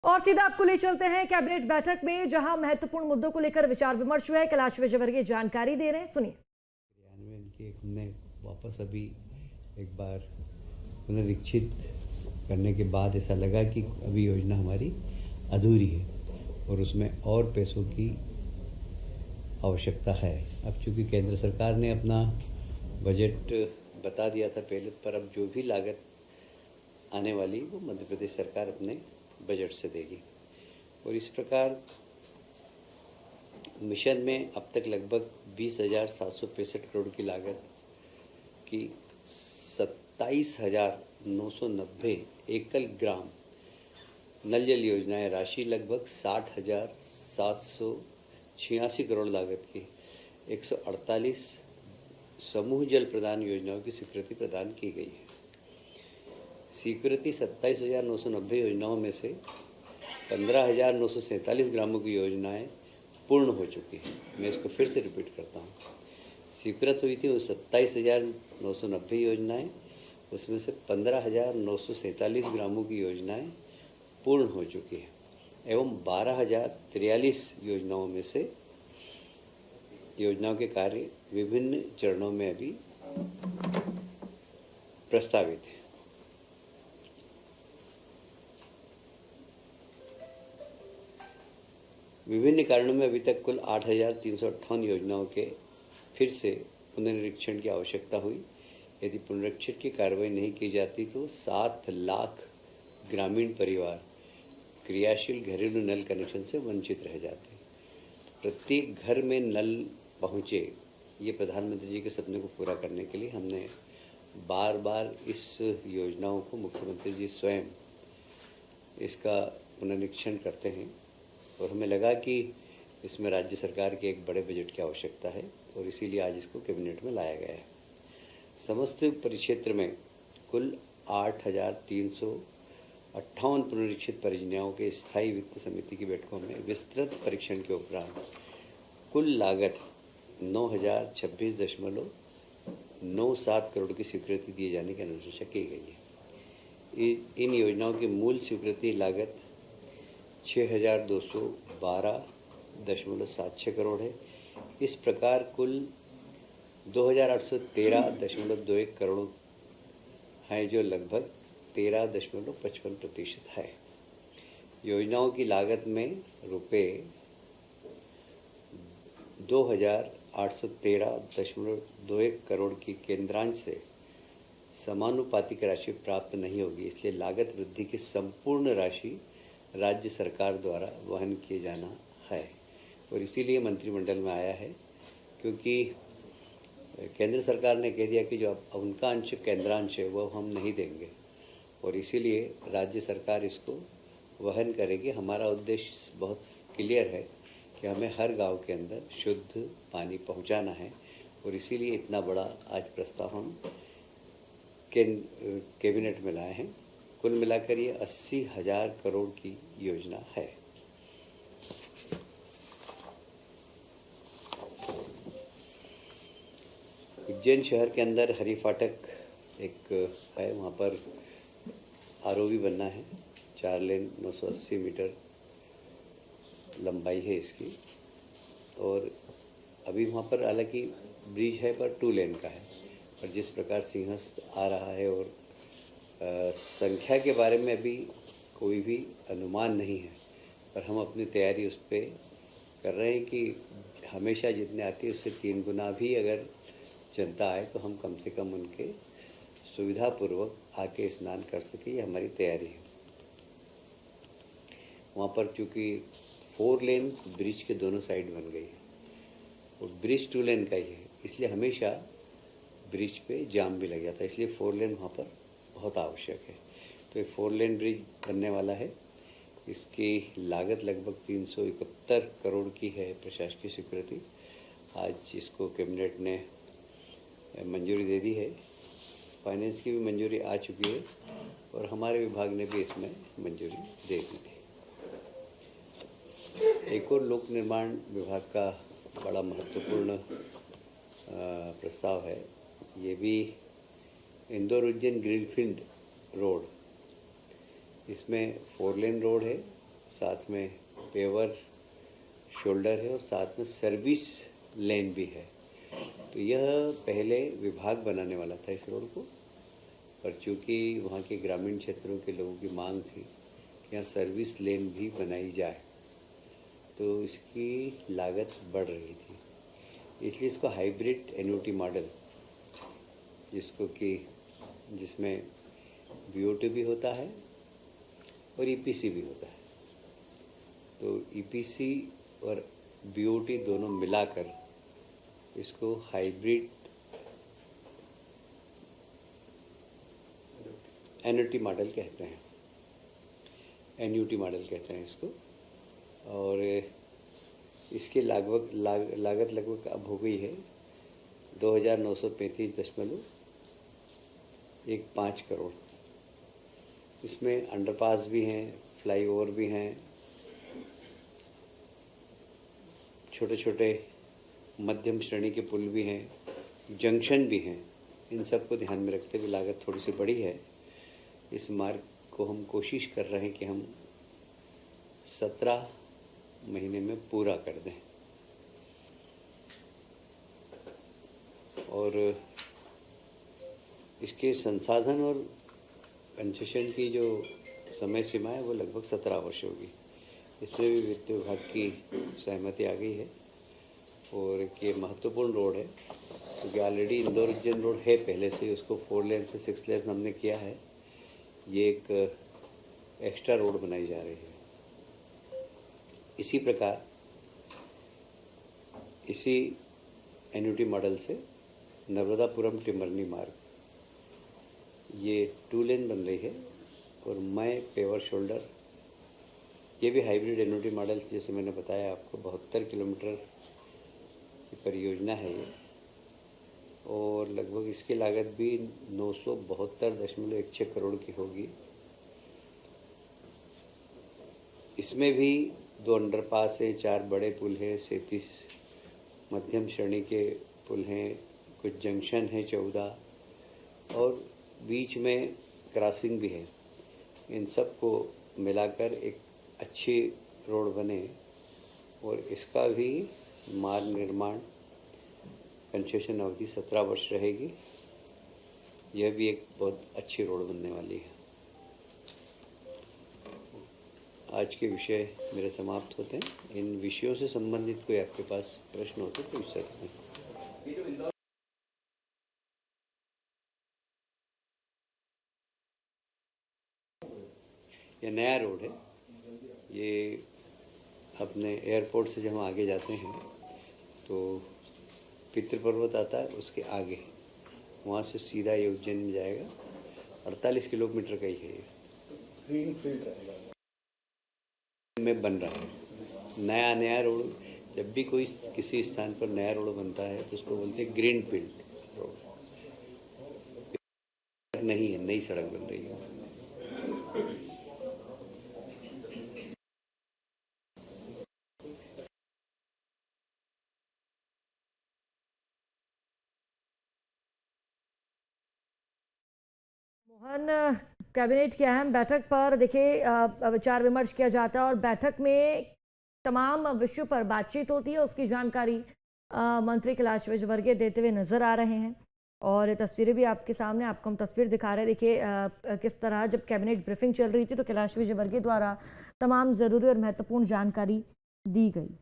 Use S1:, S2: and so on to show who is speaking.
S1: और सीधा आपको ले चलते हैं कैबिनेट बैठक में, जहां महत्वपूर्ण मुद्दों को लेकर विचार विमर्श हुआ है। कैलाश विजयवर्गीय जानकारी दे रहे हैं, सुनिए।
S2: क्रियान्वयन की हमने वापस अभी एक बार पुनरीक्षित करने के बाद ऐसा लगा कि अभी योजना हमारी अधूरी है और उसमें और पैसों की आवश्यकता है। अब चूँकि केंद्र सरकार ने अपना बजट बता दिया था पहले, पर अब जो भी लागत आने वाली वो मध्य प्रदेश सरकार अपने बजट से देगी। और इस प्रकार मिशन में अब तक लगभग 20,765 करोड़ की लागत की 27,990 एकल ग्राम नल जल योजनाएं राशि लगभग 60,786 करोड़ लागत की 148 समूह जल प्रदान योजनाओं की स्वीकृति प्रदान की गई है। स्वीकृति 27,990 योजनाओं में से 15,947 ग्रामों की योजनाएं पूर्ण हो चुकी है। मैं इसको फिर से रिपीट करता हूँ। स्वीकृत हुई थी वो 27,990 योजनाएं, उसमें से 15,947 ग्रामों की योजनाएं पूर्ण हो चुकी है एवं 12,043 योजनाओं में से योजनाओं के कार्य विभिन्न चरणों में अभी प्रस्तावित है। विभिन्न कारणों में अभी तक कुल 8,358 योजनाओं के फिर से पुनरीक्षण की आवश्यकता हुई। यदि पुनरीक्षण की कार्रवाई नहीं की जाती तो 7 लाख ग्रामीण परिवार क्रियाशील घरेलू नल कनेक्शन से वंचित रह जाते। प्रत्येक घर में नल पहुँचे, ये प्रधानमंत्री जी के सपने को पूरा करने के लिए हमने बार बार इस योजनाओं को मुख्यमंत्री जी स्वयं इसका पुनरीक्षण करते हैं और हमें लगा कि इसमें राज्य सरकार के एक बड़े बजट की आवश्यकता है और इसीलिए आज इसको कैबिनेट में लाया गया है। समस्त परिक्षेत्र में कुल 8,358 पुनरीक्षित परियोजनाओं के स्थायी वित्त समिति की बैठकों में विस्तृत परीक्षण के उपरांत कुल लागत 9,026.97 करोड़ की स्वीकृति दिए जाने की अनुशंसा की गई है। इन योजनाओं की मूल स्वीकृति लागत 6,212.76 करोड़ है। इस प्रकार कुल 2,813.21 करोड़ हैं, जो लगभग 13.55% है। योजनाओं की लागत में रुपये 2,813.21 करोड़ की केंद्रांश से समानुपातिक राशि प्राप्त नहीं होगी, इसलिए लागत वृद्धि की संपूर्ण राशि राज्य सरकार द्वारा वहन किए जाना है और इसीलिए मंत्रिमंडल में आया है, क्योंकि केंद्र सरकार ने कह दिया कि जो अब उनका अंश केंद्रांश है वो हम नहीं देंगे और इसीलिए राज्य सरकार इसको वहन करेगी। हमारा उद्देश्य बहुत क्लियर है कि हमें हर गांव के अंदर शुद्ध पानी पहुंचाना है और इसीलिए इतना बड़ा आज प्रस्ताव हम कैबिनेट में लाए हैं। कुल मिलाकर ये 80,000 करोड़ की योजना है। उज्जैन शहर के अंदर हरी फाटक एक है, वहाँ पर आरओबी बनना है। 4 लेन 980 मीटर लंबाई है इसकी और अभी वहाँ पर हालांकि ब्रिज है पर 2 लेन का है, पर जिस प्रकार सिंहस्थ आ रहा है और संख्या के बारे में अभी कोई भी अनुमान नहीं है, पर हम अपनी तैयारी उस पर कर रहे हैं कि हमेशा जितने आती है उससे 3 गुना भी अगर जनता आए तो हम कम से कम उनके सुविधापूर्वक आके स्नान कर सके, ये हमारी तैयारी है। वहाँ पर चूँकि 4 लेन ब्रिज के दोनों साइड बन गई है और ब्रिज 2 लेन का ही है, इसलिए हमेशा ब्रिज पे जाम भी लग जाता है, इसलिए 4 लेन वहाँ पर बहुत आवश्यक है। तो ये 4 लेन ब्रिज बनने वाला है। इसकी लागत लगभग 371 करोड़ की है, प्रशासकीय स्वीकृति। आज इसको कैबिनेट ने मंजूरी दे दी है, फाइनेंस की भी मंजूरी आ चुकी है और हमारे विभाग ने भी इसमें मंजूरी दे दी थी। एक और लोक निर्माण विभाग का बड़ा महत्वपूर्ण प्रस्ताव है, ये भी इंदौर उज्जैन ग्रीनफील्ड रोड। इसमें 4 लेन रोड है साथ में पेवर शोल्डर है और साथ में सर्विस लेन भी है। तो यह पहले विभाग बनाने वाला था इस रोड को, पर चूँकि वहाँ के ग्रामीण क्षेत्रों के लोगों की मांग थी कि यहाँ सर्विस लेन भी बनाई जाए, तो इसकी लागत बढ़ रही थी, इसलिए इसको हाइब्रिड एन्युटी मॉडल, जिसमें बीओटी भी होता है और ईपीसी भी होता है, तो ईपीसी और बीओटी दोनों मिलाकर इसको हाइब्रिड एन्युटी मॉडल कहते हैं, एन्युटी मॉडल कहते हैं इसको। और इसकी लागत लगभग अब हो गई है 2935.15 करोड़। इसमें अंडरपास भी हैं, फ्लाईओवर भी हैं, छोटे छोटे मध्यम श्रेणी के पुल भी हैं, जंक्शन भी हैं। इन सब को ध्यान में रखते हुए लागत थोड़ी सी बड़ी है। इस मार्ग को हम कोशिश कर रहे हैं कि हम 17 महीने में पूरा कर दें। और इसके संसाधन और कंसेशन की जो समय सीमा है वो लगभग 17 वर्ष होगी। इसमें भी वित्त विभाग की सहमति आ गई है। और ये महत्वपूर्ण रोड है क्योंकि ऑलरेडी इंदौर उज्जैन रोड है पहले से, उसको 4 लेन से 6 लेन हमने किया है। ये एक एक्स्ट्रा रोड बनाई जा रही है। इसी प्रकार इसी एन्युटी मॉडल से नर्मदापुरम टिमरनी मार्ग, ये 2 लेन बन रही है। और मैं पेवर शोल्डर, ये भी हाइब्रिड एन्युटी मॉडल, जैसे मैंने बताया आपको, 72 किलोमीटर की परियोजना है ये। और लगभग इसकी लागत भी 972.16 करोड़ की होगी। इसमें भी 2 अंडरपास है, 4 बड़े पुल है, 37 मध्यम श्रेणी के पुल हैं, कुछ जंक्शन है 14, और बीच में क्रॉसिंग भी है। इन सब को मिलाकर एक अच्छी रोड बने। और इसका भी मार्ग निर्माण कंसेशन अवधि 17 वर्ष रहेगी। यह भी एक बहुत अच्छी रोड बनने वाली है। आज के विषय मेरे समाप्त होते हैं। इन विषयों से संबंधित कोई आपके पास प्रश्न होते तो पूछ सकते हैं। यह नया रोड है। ये अपने एयरपोर्ट से जब हम आगे जाते हैं तो पितृ पर्वत आता है, उसके आगे वहाँ से सीधा ये उज्जैन में जाएगा। 48 किलोमीटर का ही है ये।
S3: ग्रीन फील्ड रहेगा
S2: में बन रहा है नया रोड। जब भी कोई किसी स्थान पर नया रोड बनता है तो उसको बोलते हैं ग्रीन फील्ड रोड। नहीं है, नई सड़क बन रही है।
S1: मोहन, कैबिनेट की अहम बैठक पर देखिए विचार विमर्श किया जाता है और बैठक में तमाम विषयों पर बातचीत होती है। उसकी जानकारी मंत्री कैलाश विजयवर्गीय देते हुए नजर आ रहे हैं और तस्वीरें भी आपके सामने, आपको हम तस्वीर दिखा रहे हैं। देखिए किस तरह जब कैबिनेट ब्रीफिंग चल रही थी तो कैलाश विजयवर्गीय द्वारा तमाम ज़रूरी और महत्वपूर्ण जानकारी दी गई।